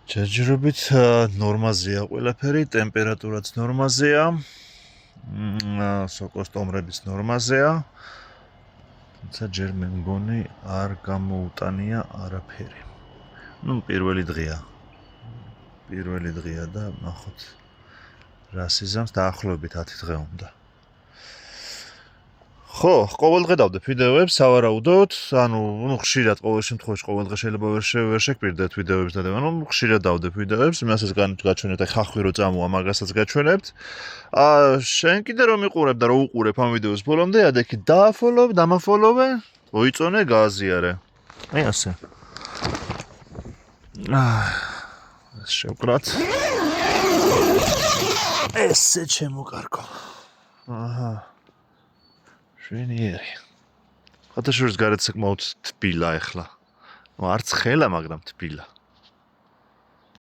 ჯერჯერობით ნორმაზეა ყველაფერი, ტემპერატურაც ნორმაზეა. სოკოსტომრებიც ნორმაზეა. თუმცა ჯერ მე მგონი არ გამოუტანია არაფერი. პირველი დღეა და ნახოთ რა სიზამს დაახლოებით 10 დღე უნდა. ხო, ყოველ დღე დავდებ ვიდეოებს, სავარაუდოდ, ხშირად ყოველ შემთხვევაში ყოველ დღე შეიძლება ვერ შეგპირდეთ ვიდეოებს და ხშირად დავდებ ვიდეოებს, იმასაც გაჩვენებთ, აი ხახვი რო წამოა, მაგასაც გაჩვენებთ. შენ კიდე რომ იყურებ და რო უყურებ ამ ვიდეოს ბოლომდე, ადექი დამაფოლოვე, მოიწონე, გააზიარე. აი ასე. შევკრათ. ესე ჩემო კარგო. აჰა. შვენიერი. ხათაშორის გარეთ საკმაოდ თბილა ახლა. არც ხელა, მაგრამ თბილა.